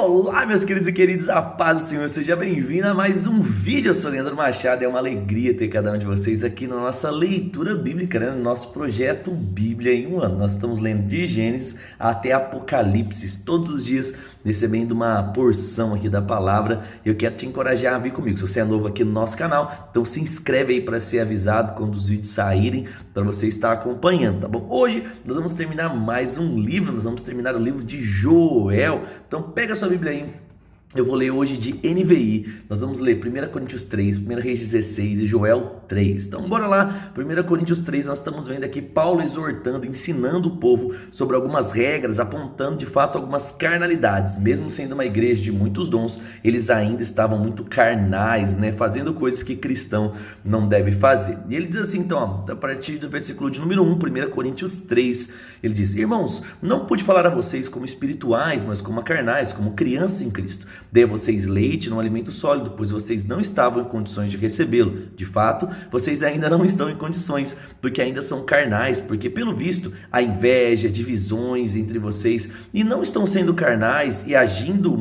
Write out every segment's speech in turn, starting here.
Olá, meus queridos e queridas, a paz do Senhor, seja bem-vindo a mais um vídeo. Eu sou Leandro Machado e é uma alegria ter cada um de vocês aqui na nossa leitura bíblica, né? No nosso projeto Bíblia em um ano. Nós estamos lendo de Gênesis até Apocalipse, todos os dias recebendo uma porção aqui da palavra. Eu quero te encorajar a vir comigo. Se você é novo aqui no nosso canal, então se inscreve aí para ser avisado quando os vídeos saírem, para você estar acompanhando, tá bom? Hoje nós vamos terminar mais um livro, nós vamos terminar o livro de Joel. Então pega a sua Bíblia aí. Eu vou ler hoje de NVI, nós vamos ler 1 Coríntios 3, 1 Reis 16 e Joel 3. Então bora lá, 1 Coríntios 3, nós estamos vendo aqui Paulo exortando, ensinando o povo sobre algumas regras, apontando de fato algumas carnalidades. Mesmo sendo uma igreja de muitos dons, eles ainda estavam muito carnais, né? Fazendo coisas que cristão não deve fazer. E ele diz assim, então, ó, a partir do versículo de número 1, 1 Coríntios 3, ele diz: Irmãos, não pude falar a vocês como espirituais, mas como carnais, como crianças em Cristo. Dei a vocês leite, não alimento sólido, pois vocês não estavam em condições de recebê-lo. De fato, vocês ainda não estão em condições, porque ainda são carnais, porque pelo visto há inveja, divisões entre vocês, e não estão sendo carnais e agindo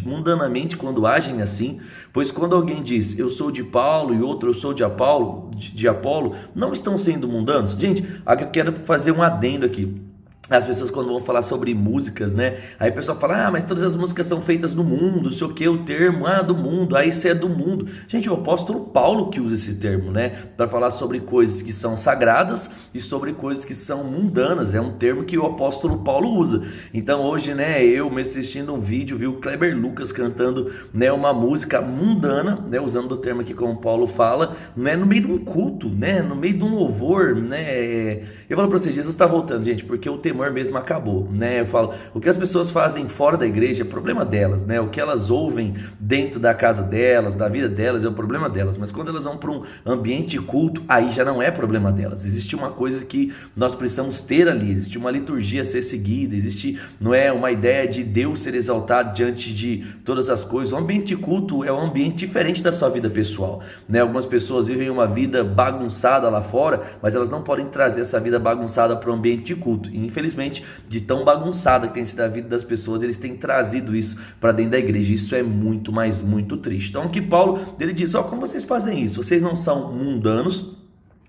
mundanamente quando agem assim. Pois quando alguém diz, eu sou de Paulo, e outro, eu sou de Apolo, não estão sendo mundanos? Gente, aqui eu quero fazer um adendo aqui. As pessoas quando vão falar sobre músicas, né? Aí o pessoal fala, mas todas as músicas são feitas do mundo, sei o que, o termo, do mundo, isso é do mundo. Gente, o apóstolo Paulo que usa esse termo, né? Para falar sobre coisas que são sagradas e sobre coisas que são mundanas. É um termo que o apóstolo Paulo usa. Então hoje, né, eu me assistindo um vídeo, vi o Kleber Lucas cantando, né, uma música mundana, né, usando o termo aqui como Paulo fala, né, no meio de um culto, né, no meio de um louvor, né? Eu falo para vocês, Jesus está voltando, gente, porque o temor mesmo acabou, né? Eu falo, o que as pessoas fazem fora da igreja é problema delas, né? O que elas ouvem dentro da casa delas, da vida delas, é o problema delas, mas quando elas vão para um ambiente de culto, aí já não é problema delas. Existe uma coisa que nós precisamos ter ali, existe uma liturgia a ser seguida, existe, não é, uma ideia de Deus ser exaltado diante de todas as coisas. O ambiente de culto é um ambiente diferente da sua vida pessoal, né? Algumas pessoas vivem uma vida bagunçada lá fora, mas elas não podem trazer essa vida bagunçada para o ambiente de culto. E, infelizmente, de tão bagunçada que tem sido a vida das pessoas, eles têm trazido isso para dentro da igreja. Isso é muito, mas muito triste. Então aqui Paulo, ele diz, como vocês fazem isso? Vocês não são mundanos?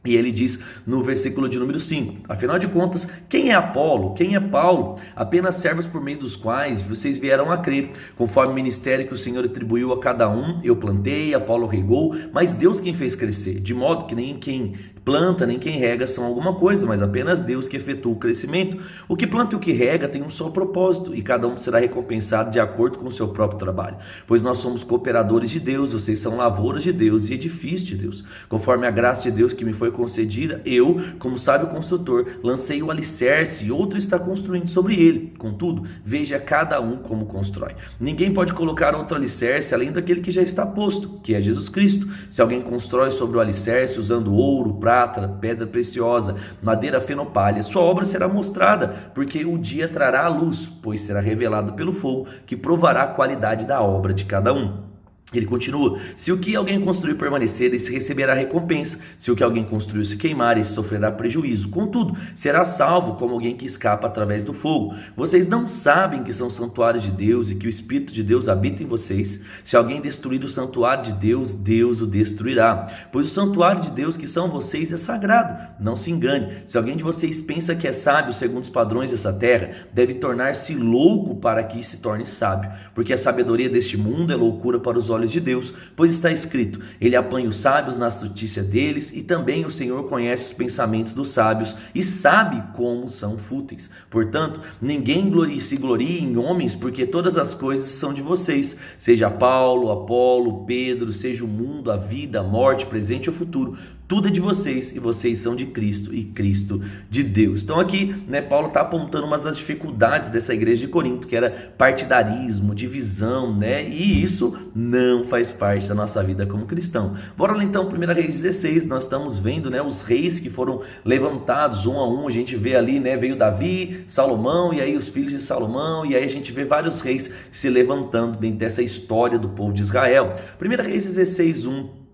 E ele diz no versículo de número 5, afinal de contas, quem é Apolo? Quem é Paulo? Apenas servos por meio dos quais vocês vieram a crer, conforme o ministério que o Senhor atribuiu a cada um. Eu plantei, Apolo regou, mas Deus quem fez crescer, de modo que nem quem planta, nem quem rega são alguma coisa, mas apenas Deus que efetua o crescimento. O que planta e o que rega tem um só propósito, e cada um será recompensado de acordo com o seu próprio trabalho. Pois nós somos cooperadores de Deus, vocês são lavouras de Deus e edifícios de Deus. Conforme a graça de Deus que me foi concedida, eu, como sábio construtor, lancei o alicerce e outro está construindo sobre ele. Contudo, veja cada um como constrói. Ninguém pode colocar outro alicerce além daquele que já está posto, que é Jesus Cristo. Se alguém constrói sobre o alicerce usando ouro, prata, pedra preciosa, madeira fenopalha, sua obra será mostrada, porque o dia trará a luz, pois será revelado pelo fogo, que provará a qualidade da obra de cada um. Ele continua, se o que alguém construir permanecer, esse receberá recompensa. Se o que alguém construiu se queimar, esse sofrerá prejuízo. Contudo, será salvo como alguém que escapa através do fogo. Vocês não sabem que são santuários de Deus e que o Espírito de Deus habita em vocês? Se alguém destruir o santuário de Deus, Deus o destruirá. Pois o santuário de Deus que são vocês é sagrado. Não se engane. Se alguém de vocês pensa que é sábio segundo os padrões dessa terra, deve tornar-se louco para que se torne sábio. Porque a sabedoria deste mundo é loucura para os olhos de Deus, pois está escrito, ele apanha os sábios na astutícia deles, e também o Senhor conhece os pensamentos dos sábios e sabe como são fúteis. Portanto, ninguém se glorie em homens, porque todas as coisas são de vocês, seja Paulo, Apolo, Pedro, seja o mundo, a vida, a morte, presente ou futuro, tudo é de vocês, e vocês são de Cristo, e Cristo de Deus. Então aqui, né, Paulo está apontando umas das dificuldades dessa igreja de Corinto, que era partidarismo, divisão, né, e isso não faz parte da nossa vida como cristão. Bora lá então, 1 Reis 16, nós estamos vendo, né, os reis que foram levantados um a um. A gente vê ali, né, veio Davi, Salomão, e aí os filhos de Salomão, e aí a gente vê vários reis se levantando dentro dessa história do povo de Israel. 1 Reis 16, 1.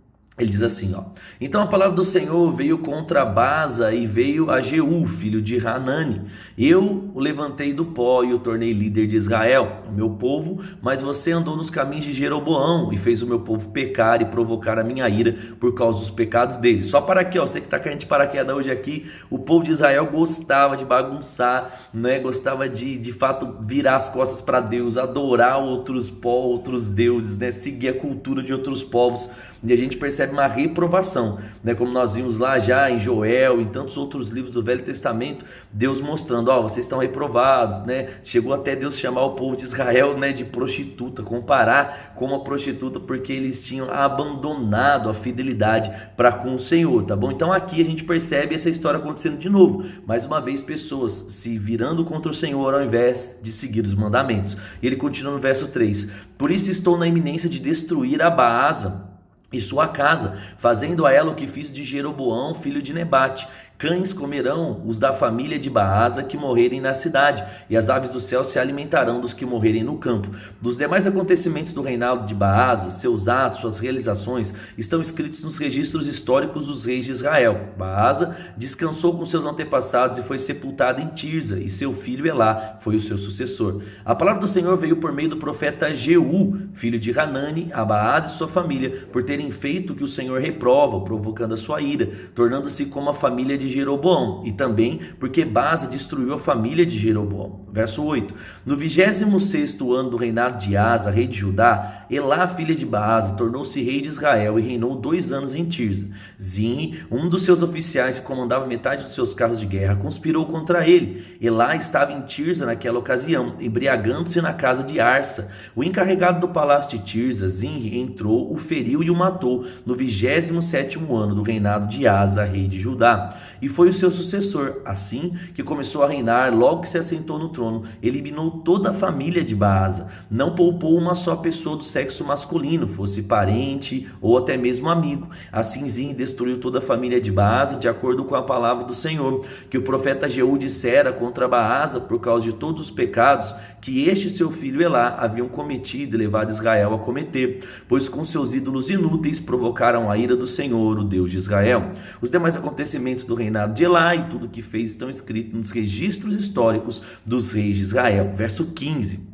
Ele diz assim, ó: então a palavra do Senhor veio contra Baasa e veio a Jeú, filho de Hanani. Eu o levantei do pó e o tornei líder de Israel, o meu povo, mas você andou nos caminhos de Jeroboão e fez o meu povo pecar e provocar a minha ira por causa dos pecados dele. Só para aqui, ó, você que está caindo de paraquedas hoje aqui, o povo de Israel gostava de bagunçar, né? Gostava de fato virar as costas para Deus, adorar outros deuses, né? Seguir a cultura de outros povos. E a gente percebe uma reprovação, né? Como nós vimos lá já em Joel, em tantos outros livros do Velho Testamento, Deus mostrando, ó, vocês estão reprovados, né? Chegou até Deus chamar o povo de Israel, né, de prostituta, comparar com uma prostituta, porque eles tinham abandonado a fidelidade para com o Senhor, tá bom? Então aqui a gente percebe essa história acontecendo de novo, mais uma vez pessoas se virando contra o Senhor ao invés de seguir os mandamentos. E ele continua no verso 3: por isso estou na iminência de destruir a Baasa e sua casa, fazendo a ela o que fiz de Jeroboão, filho de Nebate. Cães comerão os da família de Baasa que morrerem na cidade, e as aves do céu se alimentarão dos que morrerem no campo. Dos demais acontecimentos do reinado de Baasa, seus atos, suas realizações, estão escritos nos registros históricos dos reis de Israel. Baasa descansou com seus antepassados e foi sepultado em Tirza, e seu filho Elá foi o seu sucessor. A palavra do Senhor veio por meio do profeta Jeú, filho de Hanani, a Baasa e sua família, por terem feito o que o Senhor reprova, provocando a sua ira, tornando-se como a família de Jeroboão, e também porque Baasa destruiu a família de Jeroboão. Verso 8: no 26º ano do reinado de Asa, rei de Judá, Elá, filha de Baasa, tornou-se rei de Israel e reinou 2 anos em Tirza. Zinri, um dos seus oficiais que comandava metade dos seus carros de guerra, conspirou contra ele. Elá estava em Tirza naquela ocasião, embriagando-se na casa de Arsa. O encarregado do palácio de Tirza, Zinri, entrou, o feriu e o matou no 27º ano do reinado de Asa, rei de Judá. E foi o seu sucessor. Assim que começou a reinar, logo que se assentou no trono, eliminou toda a família de Baasa. Não poupou uma só pessoa do sexo masculino, fosse parente ou até mesmo amigo. Assim Zinri destruiu toda a família de Baasa, de acordo com a palavra do Senhor, que o profeta Jeú dissera contra Baasa por causa de todos os pecados que este seu filho Elá haviam cometido e levado Israel a cometer, pois com seus ídolos inúteis provocaram a ira do Senhor, o Deus de Israel. Os demais acontecimentos do reinado de Elá e tudo o que fez estão escritos nos registros históricos dos reis de Israel. Verso 15.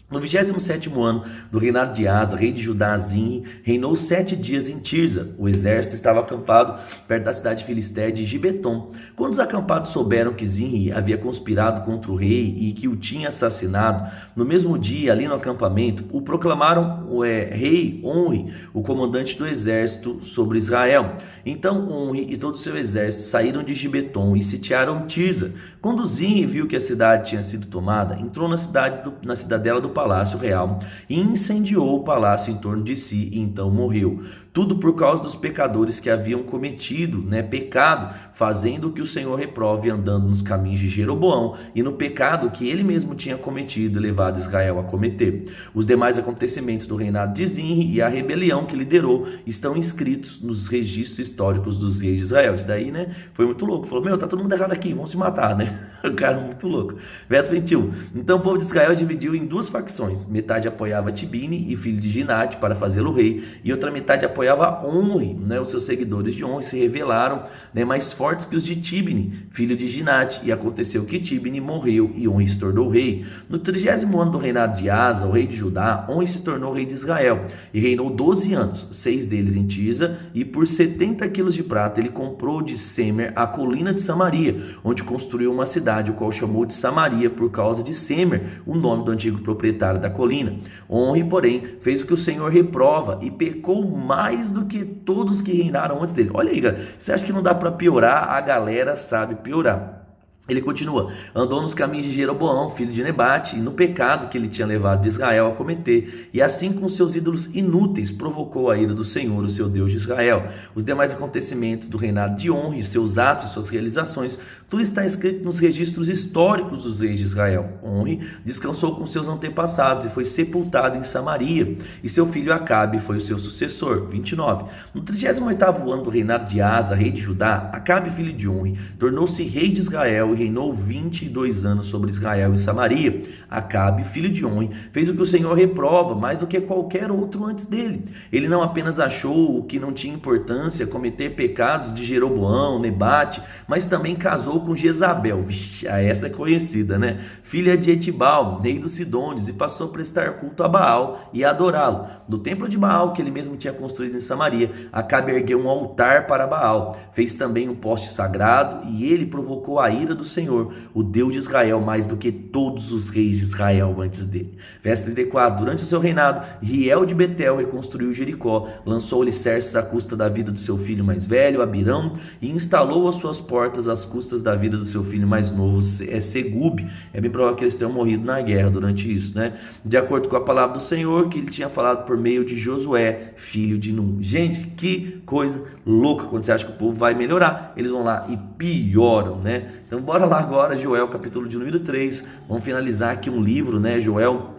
No 27º ano do reinado de Asa, rei de Judá, Zinri, reinou 7 dias em Tirza. O exército estava acampado perto da cidade filistéia de Gibeton. Quando os acampados souberam que Zinri havia conspirado contra o rei e que o tinha assassinado, no mesmo dia, ali no acampamento, o proclamaram rei Onri, o comandante do exército sobre Israel. Então Onri e todo o seu exército saíram de Gibeton e sitiaram Tirza. Quando Zinri viu que a cidade tinha sido tomada, entrou na cidadela do palácio real e incendiou o palácio em torno de si, e então morreu. Tudo por causa dos pecadores que haviam cometido, pecado, fazendo o que o Senhor reprove, andando nos caminhos de Jeroboão e no pecado que ele mesmo tinha cometido e levado Israel a cometer. Os demais acontecimentos do reinado de Zinri e a rebelião que liderou estão inscritos nos registros históricos dos reis de Israel. Isso daí, foi muito louco. Falou, tá todo mundo errado aqui, vamos se matar, O cara muito louco. Verso 21. Então o povo de Israel dividiu em 2 facções. Metade apoiava Tibni e filho de Ginate para fazê-lo rei, e outra metade apoiava Onri. Os seus seguidores de Onri se revelaram mais fortes que os de Tibni, filho de Ginate, e aconteceu que Tibni morreu e Onri se tornou rei. No 30º ano do reinado de Asa, o rei de Judá, Onri se tornou rei de Israel e reinou 12 anos, 6 deles em Tirza, e por 70 quilos de prata ele comprou de Semer a colina de Samaria, onde construiu uma cidade, o qual chamou de Samaria por causa de Semer, o nome do antigo proprietário da colina. Onri, porém, fez o que o Senhor reprova e pecou mais do que todos que reinaram antes dele. Olha aí, galera, você acha que não dá para piorar? A galera sabe piorar. Ele continua, andou nos caminhos de Jeroboão, filho de Nebate, e no pecado que ele tinha levado de Israel a cometer, e assim com seus ídolos inúteis provocou a ira do Senhor, o seu Deus de Israel. Os demais acontecimentos do reinado de Onri, seus atos e suas realizações, tudo está escrito nos registros históricos dos reis de Israel. Onri descansou com seus antepassados e foi sepultado em Samaria, e seu filho Acabe foi o seu sucessor. 29. No 38º ano do reinado de Asa, rei de Judá, Acabe, filho de Onri, tornou-se rei de Israel e reinou 22 anos sobre Israel e Samaria. Acabe, filho de Onri, fez o que o Senhor reprova, mais do que qualquer outro antes dele. Ele não apenas achou que não tinha importância cometer pecados de Jeroboão, Nebate, mas também casou com Jezabel, vixe, essa é conhecida, né? Filha de Etibal, rei dos Sidônios, e passou a prestar culto a Baal e a adorá-lo. No templo de Baal, que ele mesmo tinha construído em Samaria, Acabe ergueu um altar para Baal, fez também um poste sagrado, e ele provocou a ira do Senhor, o Deus de Israel, mais do que todos os reis de Israel antes dele. Verso 34, durante o seu reinado, Riel de Betel reconstruiu Jericó, lançou alicerces à custa da vida do seu filho mais velho, Abirão, e instalou as suas portas às custas da vida do seu filho mais novo, Segube. É bem provável que eles tenham morrido na guerra durante isso, né? De acordo com a palavra do Senhor, que ele tinha falado por meio de Josué, filho de Num. Gente, que coisa louca. Quando você acha que o povo vai melhorar, eles vão lá e pioram, né? Então bora lá agora, Joel, capítulo de número 3. Vamos finalizar aqui um livro, né, Joel,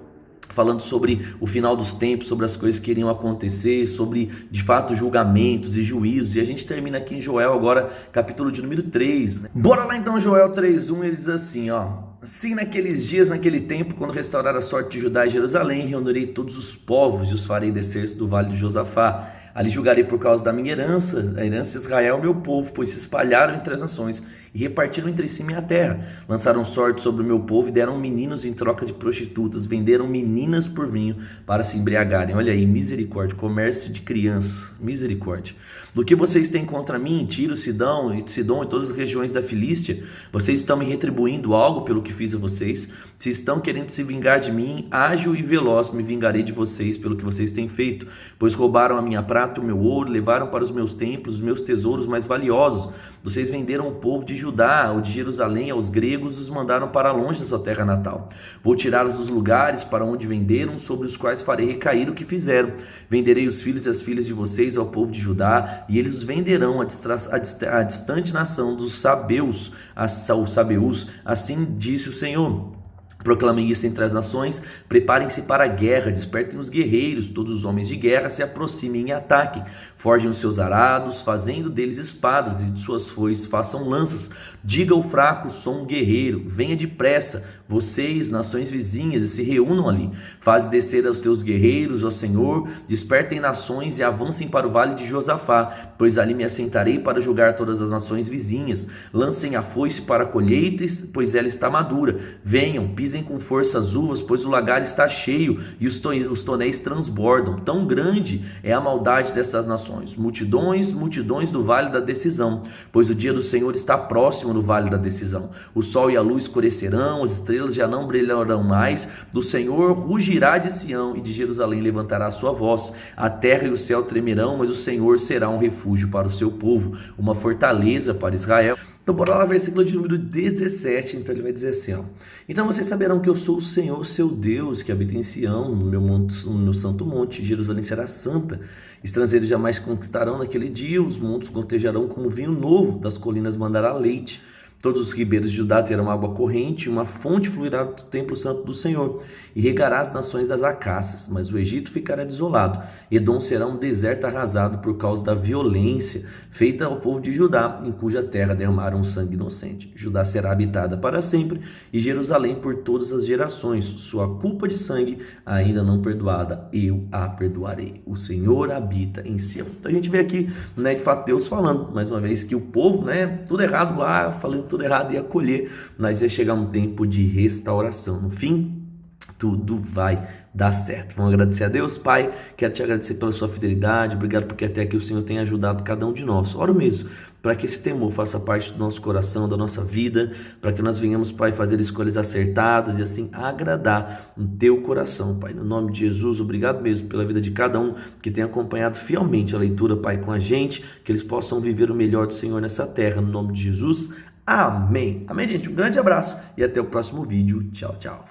falando sobre o final dos tempos, sobre as coisas que iriam acontecer, sobre, de fato, julgamentos e juízos. E a gente termina aqui em Joel agora, capítulo de número 3. Né? Bora lá então, Joel 3:1, ele diz assim, ó. Assim, naqueles dias, naquele tempo, quando restaurar a sorte de Judá e Jerusalém, reunirei todos os povos e os farei descer do vale de Josafá. Ali julgarei por causa da minha herança, a herança de Israel, meu povo, pois se espalharam entre as nações e repartiram entre si minha terra. Lançaram sorte sobre o meu povo e deram meninos em troca de prostitutas, venderam meninas por vinho para se embriagarem. Olha aí, misericórdia, comércio de crianças, misericórdia. Do que vocês têm contra mim, Tiro, Sidom e todas as regiões da Filístia? Vocês estão me retribuindo algo pelo que fiz a vocês? Se estão querendo se vingar de mim, ágil e veloz me vingarei de vocês pelo que vocês têm feito, pois roubaram a minha prata e o meu ouro, levaram para os meus templos os meus tesouros mais valiosos. Vocês venderam o povo de Judá ou de Jerusalém aos gregos e os mandaram para longe da sua terra natal. Vou tirá-los dos lugares para onde venderam, sobre os quais farei recair o que fizeram. Venderei os filhos e as filhas de vocês ao povo de Judá, e eles os venderão à distante nação dos Sabeus, assim disse o Senhor. Proclamem isso entre as nações, preparem-se para a guerra, despertem os guerreiros, todos os homens de guerra se aproximem e ataquem, forjem os seus arados, fazendo deles espadas, e de suas foices façam lanças. Diga ao fraco, sou um guerreiro, venha depressa, vocês, nações vizinhas, e se reúnam ali. Faze descer aos teus guerreiros, ó Senhor, despertem nações e avancem para o vale de Josafá, pois ali me assentarei para julgar todas as nações vizinhas. Lancem a foice para a colheita, pois ela está madura. Venham, pisem com força as uvas, pois o lagar está cheio e os tonéis transbordam. Tão grande é a maldade dessas nações. Multidões, multidões do vale da decisão, pois o dia do Senhor está próximo no vale da decisão. O sol e a lua escurecerão, as estrelas já não brilharão mais. Do Senhor rugirá de Sião e de Jerusalém levantará a sua voz. A terra e o céu tremerão, mas o Senhor será um refúgio para o seu povo, uma fortaleza para Israel. Então bora lá, versículo de número 17, então ele vai dizer assim, ó. Então vocês saberão que eu sou o Senhor, seu Deus, que habita em Sião, no meu santo monte. Jerusalém será santa. Estrangeiros jamais conquistarão naquele dia, os montes gotejarão como vinho novo, das colinas mandará leite. Todos os ribeiros de Judá terão água corrente, uma fonte fluirá do templo santo do Senhor, e regará as nações das acácias, mas o Egito ficará desolado. Edom será um deserto arrasado por causa da violência feita ao povo de Judá, em cuja terra derramaram sangue inocente. Judá será habitada para sempre, e Jerusalém por todas as gerações. Sua culpa de sangue ainda não perdoada, eu a perdoarei. O Senhor habita em Sião. Então a gente vê aqui, né, de fato, Deus falando, mais uma vez, que o povo, né, tudo errado lá, falando tudo errado, ia colher, mas ia chegar um tempo de restauração. No fim, tudo vai dar certo. Vamos agradecer a Deus. Pai, quero te agradecer pela sua fidelidade, obrigado porque até aqui o Senhor tem ajudado cada um de nós. Oro mesmo para que esse temor faça parte do nosso coração, da nossa vida, para que nós venhamos, Pai, fazer escolhas acertadas e assim agradar o teu coração, Pai. No nome de Jesus, obrigado mesmo pela vida de cada um que tem acompanhado fielmente a leitura, Pai, com a gente, que eles possam viver o melhor do Senhor nessa terra, no nome de Jesus. Amém. Amém, gente. Um grande abraço e até o próximo vídeo. Tchau, tchau.